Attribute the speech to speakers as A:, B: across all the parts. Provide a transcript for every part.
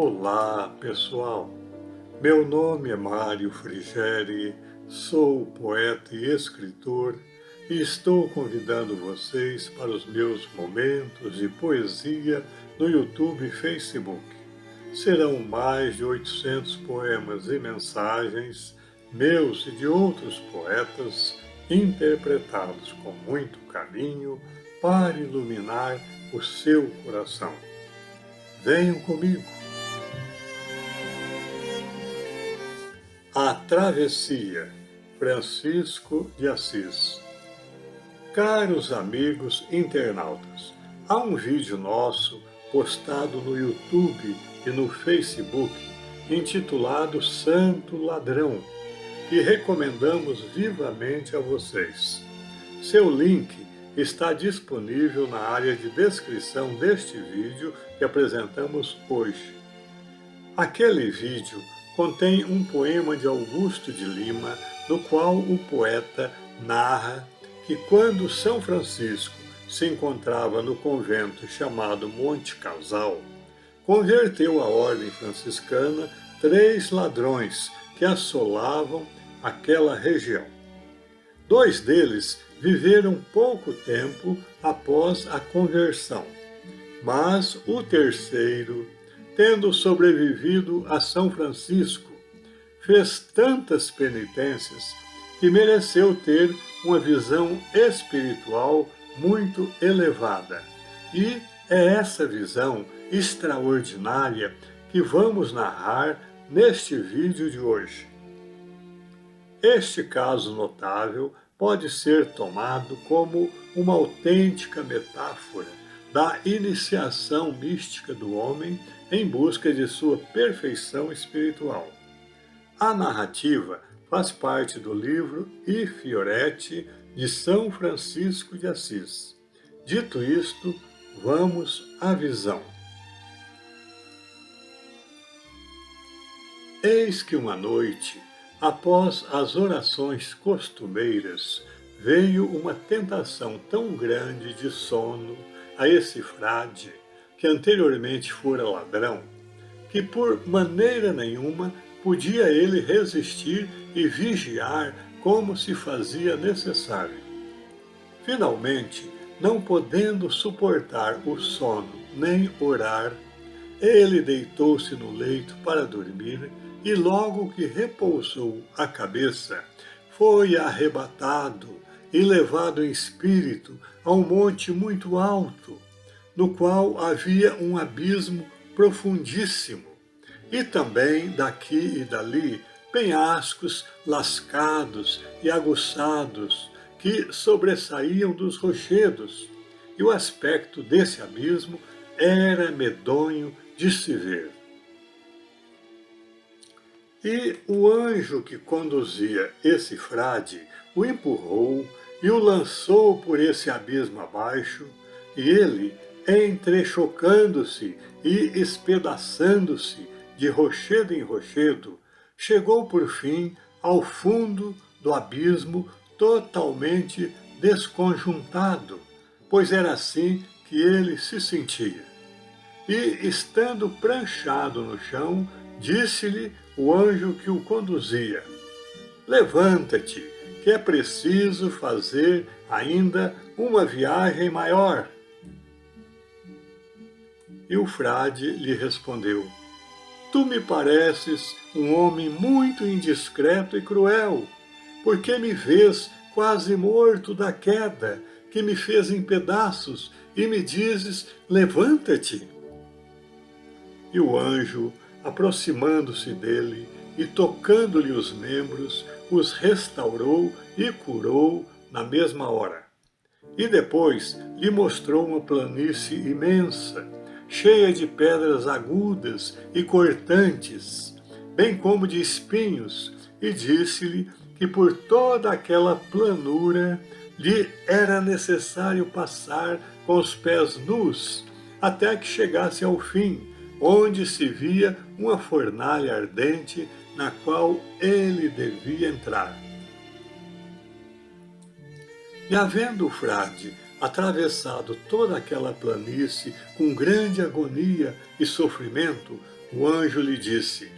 A: Olá, pessoal. Meu nome é Mário Frigeri, sou poeta e escritor e estou convidando vocês para os meus momentos de poesia no YouTube e Facebook. Serão mais de 800 poemas e mensagens, meus e de outros poetas, interpretados com muito carinho para iluminar o seu coração. Venham comigo. A Travessia, Francisco de Assis. Caros amigos internautas, há um vídeo nosso postado no YouTube e no Facebook intitulado Santo Ladrão, que recomendamos vivamente a vocês. Seu link está disponível na área de descrição deste vídeo que apresentamos hoje. Aquele vídeo contém um poema de Augusto de Lima, no qual o poeta narra que quando São Francisco se encontrava no convento chamado Monte Casal, converteu à ordem franciscana 3 ladrões que assolavam aquela região. 2 deles viveram pouco tempo após a conversão, mas o terceiro, tendo sobrevivido a São Francisco, fez tantas penitências que mereceu ter uma visão espiritual muito elevada. E é essa visão extraordinária que vamos narrar neste vídeo de hoje. Este caso notável pode ser tomado como uma autêntica metáfora da iniciação mística do homem em busca de sua perfeição espiritual. A narrativa faz parte do livro I Fioretti, de São Francisco de Assis. Dito isto, vamos à visão. Eis que uma noite, após as orações costumeiras, veio uma tentação tão grande de sono a esse frade, que anteriormente fora ladrão, que por maneira nenhuma podia ele resistir e vigiar como se fazia necessário. Finalmente, não podendo suportar o sono nem orar, ele deitou-se no leito para dormir e logo que repousou a cabeça, foi arrebatado e levado em espírito a um monte muito alto, no qual havia um abismo profundíssimo, e também daqui e dali penhascos lascados e aguçados que sobressaíam dos rochedos, e o aspecto desse abismo era medonho de se ver. E o anjo que conduzia esse frade o empurrou e o lançou por esse abismo abaixo, e ele, entrechocando-se e espedaçando-se de rochedo em rochedo, chegou por fim ao fundo do abismo totalmente desconjuntado, pois era assim que ele se sentia. E, estando pranchado no chão, disse-lhe o anjo que o conduzia: levanta-te, que é preciso fazer ainda uma viagem maior. E o frade lhe respondeu: tu me pareces um homem muito indiscreto e cruel, porque me vês quase morto da queda, que me fez em pedaços, e me dizes, levanta-te. E o anjo, aproximando-se dele e tocando-lhe os membros, os restaurou e curou na mesma hora. E depois lhe mostrou uma planície imensa, cheia de pedras agudas e cortantes, bem como de espinhos, e disse-lhe que por toda aquela planura lhe era necessário passar com os pés nus, até que chegasse ao fim, onde se via uma fornalha ardente na qual ele devia entrar. E havendo o frade atravessado toda aquela planície com grande agonia e sofrimento, O anjo lhe disse: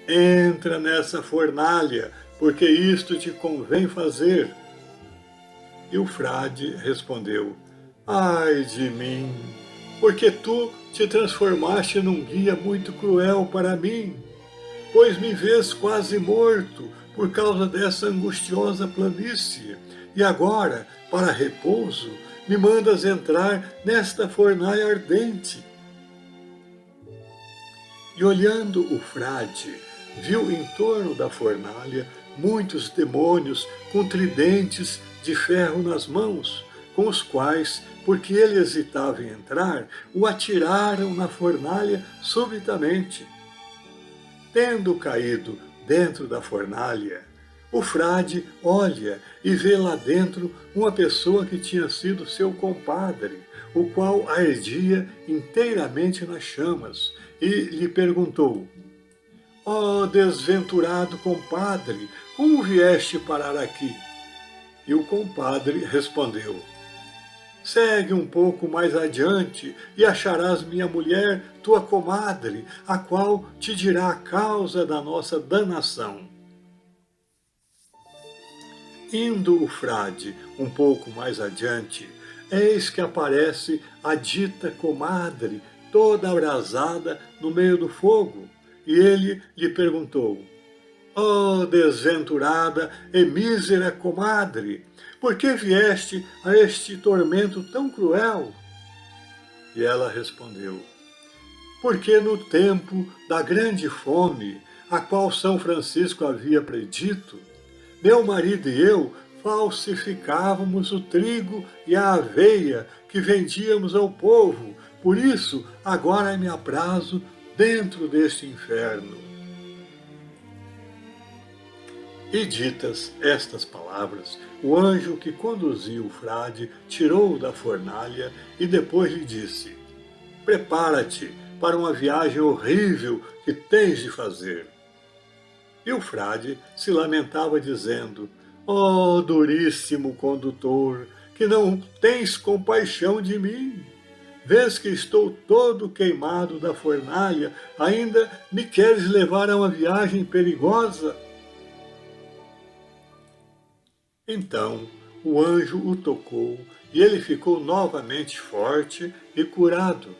A: entra nessa fornalha, porque isto te convém fazer. E o frade respondeu: ai de mim, porque tu te transformaste num guia muito cruel para mim, pois me vês quase morto por causa dessa angustiosa planície, e agora, para repouso, me mandas entrar nesta fornalha ardente. E olhando o frade, viu em torno da fornalha muitos demônios com tridentes de ferro nas mãos, com os quais, porque ele hesitava em entrar, o atiraram na fornalha subitamente. Tendo caído dentro da fornalha, o frade olha e vê lá dentro uma pessoa que tinha sido seu compadre, o qual ardia inteiramente nas chamas, e lhe perguntou: ó desventurado compadre, como vieste parar aqui? E o compadre respondeu: segue um pouco mais adiante e acharás minha mulher, tua comadre, a qual te dirá a causa da nossa danação. Indo o frade um pouco mais adiante, eis que aparece a dita comadre, toda abrasada no meio do fogo, e ele lhe perguntou: ó desventurada e mísera comadre, por que vieste a este tormento tão cruel? E ela respondeu: porque no tempo da grande fome, a qual São Francisco havia predito, meu marido e eu falsificávamos o trigo e a aveia que vendíamos ao povo, por isso agora me aprazo dentro deste inferno. E ditas estas palavras, o anjo que conduzia o frade tirou-o da fornalha e depois lhe disse: prepara-te para uma viagem horrível que tens de fazer. E o frade se lamentava dizendo: ó duríssimo condutor, que não tens compaixão de mim. Vês que estou todo queimado da fornalha, ainda me queres levar a uma viagem perigosa? Então o anjo o tocou e ele ficou novamente forte e curado.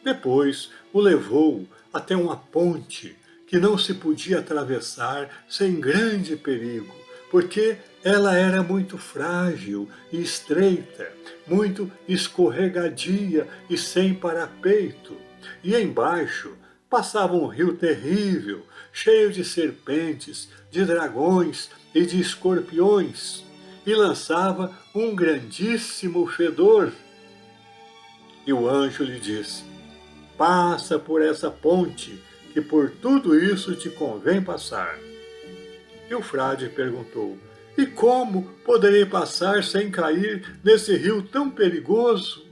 A: Depois o levou até uma ponte que não se podia atravessar sem grande perigo, porque ela era muito frágil e estreita, muito escorregadia e sem parapeito. E embaixo passava um rio terrível, cheio de serpentes, de dragões e de escorpiões, e lançava um grandíssimo fedor. E o anjo lhe disse: passa por essa ponte, que por tudo isso te convém passar. E o frade perguntou: e como poderei passar sem cair nesse rio tão perigoso?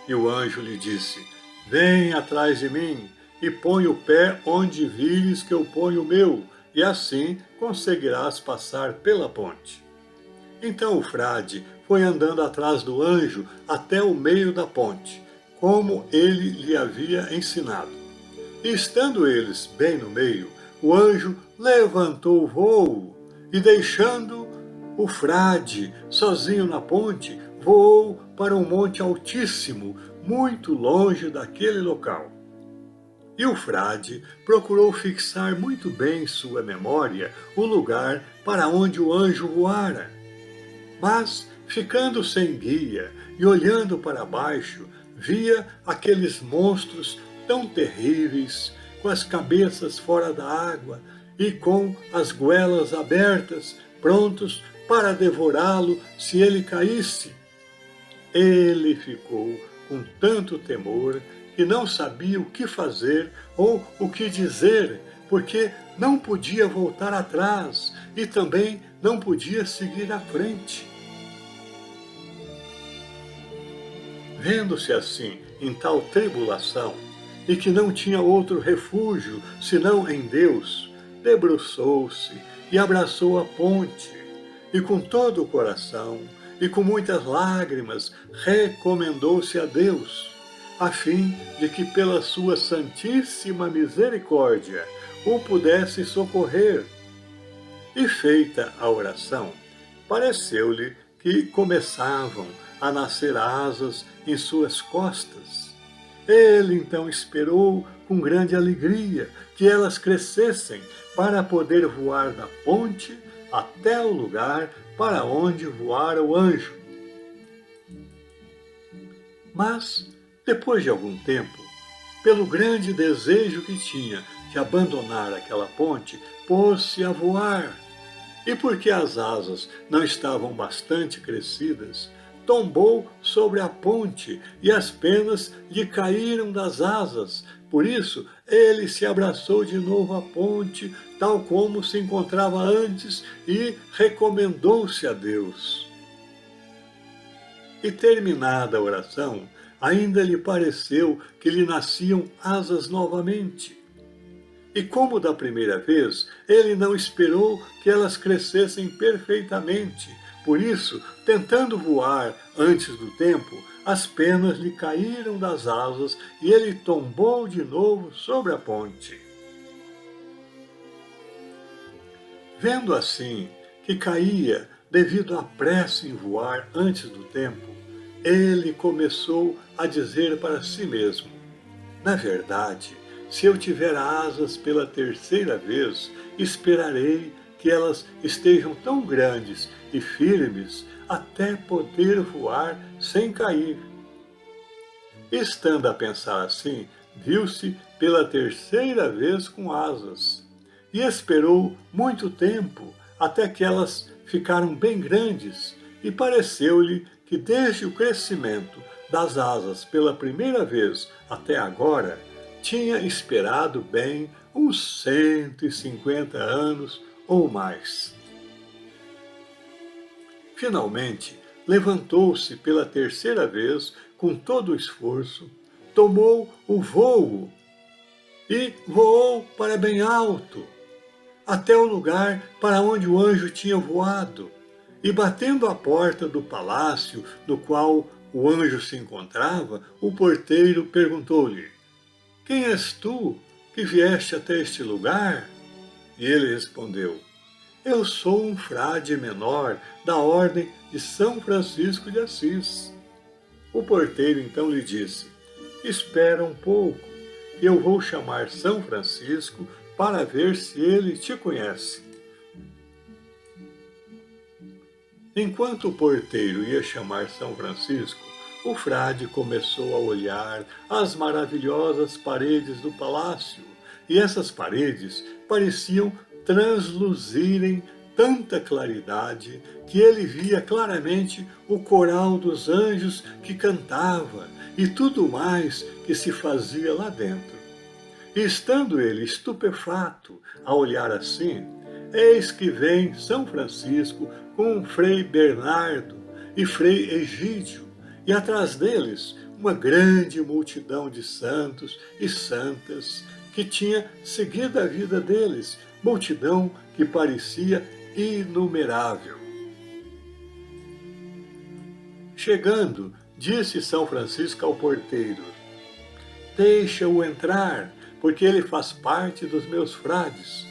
A: E o anjo lhe disse: vem atrás de mim e põe o pé onde vires que eu ponho o meu, e assim conseguirás passar pela ponte. Então o frade foi andando atrás do anjo até o meio da ponte, como ele lhe havia ensinado. E estando eles bem no meio, o anjo levantou o vôo e, deixando o frade sozinho na ponte, voou para um monte altíssimo, muito longe daquele local. E o frade procurou fixar muito bem em sua memória o lugar para onde o anjo voara. Mas, ficando sem guia e olhando para baixo, via aqueles monstros tão terríveis, com as cabeças fora da água e com as goelas abertas, prontos para devorá-lo se ele caísse. Ele ficou com tanto temor que não sabia o que fazer ou o que dizer, porque não podia voltar atrás e também não podia seguir à frente. Vendo-se assim em tal tribulação, e que não tinha outro refúgio senão em Deus, debruçou-se e abraçou a ponte, e com todo o coração e com muitas lágrimas recomendou-se a Deus. a fim de que pela sua santíssima misericórdia o pudesse socorrer. E feita a oração, pareceu-lhe que começavam a nascer asas em suas costas. Ele então esperou com grande alegria que elas crescessem para poder voar da ponte até o lugar para onde voara o anjo. Mas, depois de algum tempo, pelo grande desejo que tinha de abandonar aquela ponte, pôs-se a voar. E porque as asas não estavam bastante crescidas, tombou sobre a ponte e as penas lhe caíram das asas. Por isso, ele se abraçou de novo à ponte, tal como se encontrava antes, e recomendou-se a Deus. E terminada a oração, ainda lhe pareceu que lhe nasciam asas novamente. E como da primeira vez, ele não esperou que elas crescessem perfeitamente. Por isso, tentando voar antes do tempo, as penas lhe caíram das asas e ele tombou de novo sobre a ponte. Vendo assim que caía devido à pressa em voar antes do tempo, ele começou a dizer para si mesmo: na verdade, se eu tiver asas pela terceira vez, esperarei que elas estejam tão grandes e firmes até poder voar sem cair. Estando a pensar assim, viu-se pela terceira vez com asas, e esperou muito tempo até que elas ficaram bem grandes, e pareceu-lhe que desde o crescimento das asas pela primeira vez até agora, tinha esperado bem uns 150 anos ou mais. Finalmente, levantou-se pela terceira vez com todo o esforço, tomou o vôo e voou para bem alto, até o lugar para onde o anjo tinha voado. E batendo à porta do palácio no qual o anjo se encontrava, o porteiro perguntou-lhe: quem és tu que vieste até este lugar? E ele respondeu: eu sou um frade menor da ordem de São Francisco de Assis. O porteiro então lhe disse: espera um pouco, que eu vou chamar São Francisco para ver se ele te conhece. Enquanto o porteiro ia chamar São Francisco, o frade começou a olhar as maravilhosas paredes do palácio, e essas paredes pareciam transluzirem tanta claridade que ele via claramente o coral dos anjos que cantava e tudo mais que se fazia lá dentro. E estando ele estupefato a olhar assim, eis que vem São Francisco com Frei Bernardo e Frei Egídio, e atrás deles uma grande multidão de santos e santas que tinha seguido a vida deles, multidão que parecia inumerável. Chegando, disse São Francisco ao porteiro: deixa-o entrar, porque ele faz parte dos meus frades.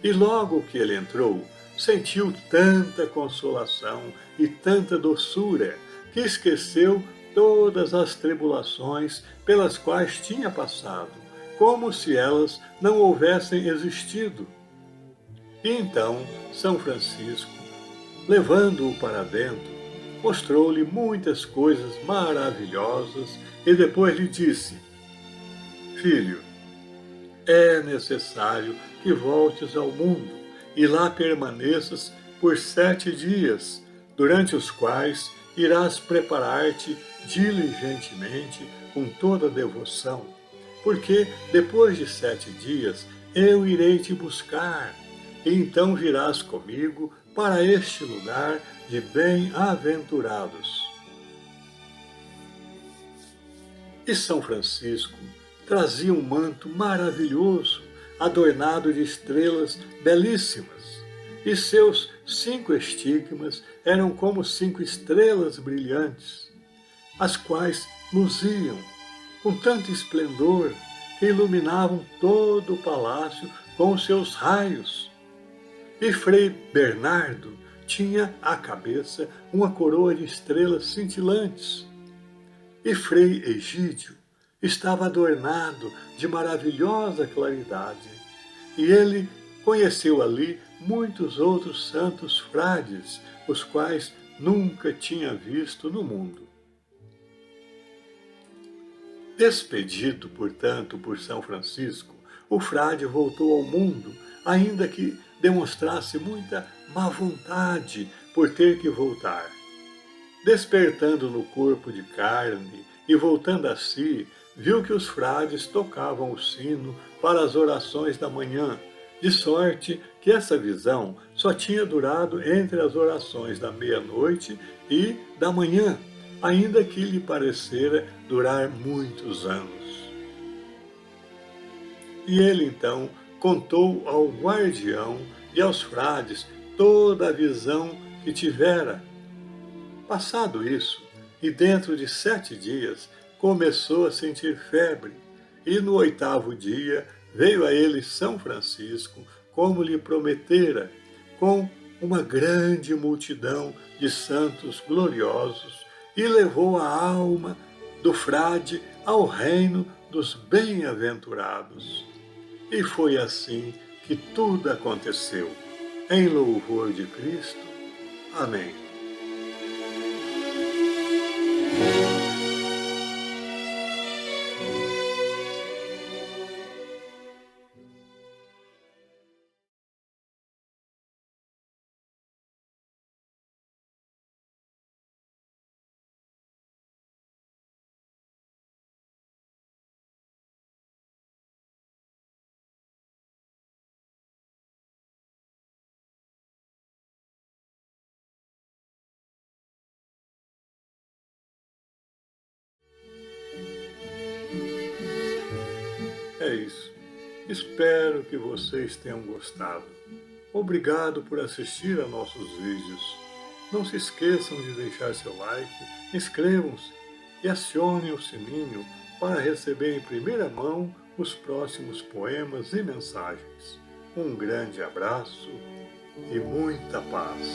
A: E logo que ele entrou, sentiu tanta consolação e tanta doçura, que esqueceu todas as tribulações pelas quais tinha passado, como se elas não houvessem existido. E então São Francisco, levando-o para dentro, mostrou-lhe muitas coisas maravilhosas e depois lhe disse: filho, é necessário que voltes ao mundo e lá permaneças por 7 dias, durante os quais irás preparar-te diligentemente com toda devoção, porque depois de 7 dias eu irei te buscar, e então virás comigo para este lugar de bem-aventurados. E São Francisco trazia um manto maravilhoso, adornado de estrelas belíssimas, e seus 5 estigmas eram como 5 estrelas brilhantes, as quais luziam com tanto esplendor que iluminavam todo o palácio com os seus raios. E Frei Bernardo tinha à cabeça uma coroa de estrelas cintilantes. E Frei Egídio estava adornado de maravilhosa claridade. E ele conheceu ali muitos outros santos frades, os quais nunca tinha visto no mundo. Despedido, portanto, por São Francisco, o frade voltou ao mundo, ainda que demonstrasse muita má vontade por ter que voltar. Despertando no corpo de carne e voltando a si, viu que os frades tocavam o sino para as orações da manhã, de sorte que essa visão só tinha durado entre as orações da meia-noite e da manhã, ainda que lhe parecera durar muitos anos. E ele então contou ao guardião e aos frades toda a visão que tivera. Passado isso, e dentro de 7 dias, começou a sentir febre, e no 8º dia veio a ele São Francisco, como lhe prometera, com uma grande multidão de santos gloriosos, e levou a alma do frade ao reino dos bem-aventurados. E foi assim que tudo aconteceu. Em louvor de Cristo. Amém. É isso. Espero que vocês tenham gostado. Obrigado por assistir a nossos vídeos. Não se esqueçam de deixar seu like, inscrevam-se e acionem o sininho para receber em primeira mão os próximos poemas e mensagens. Um grande abraço e muita paz.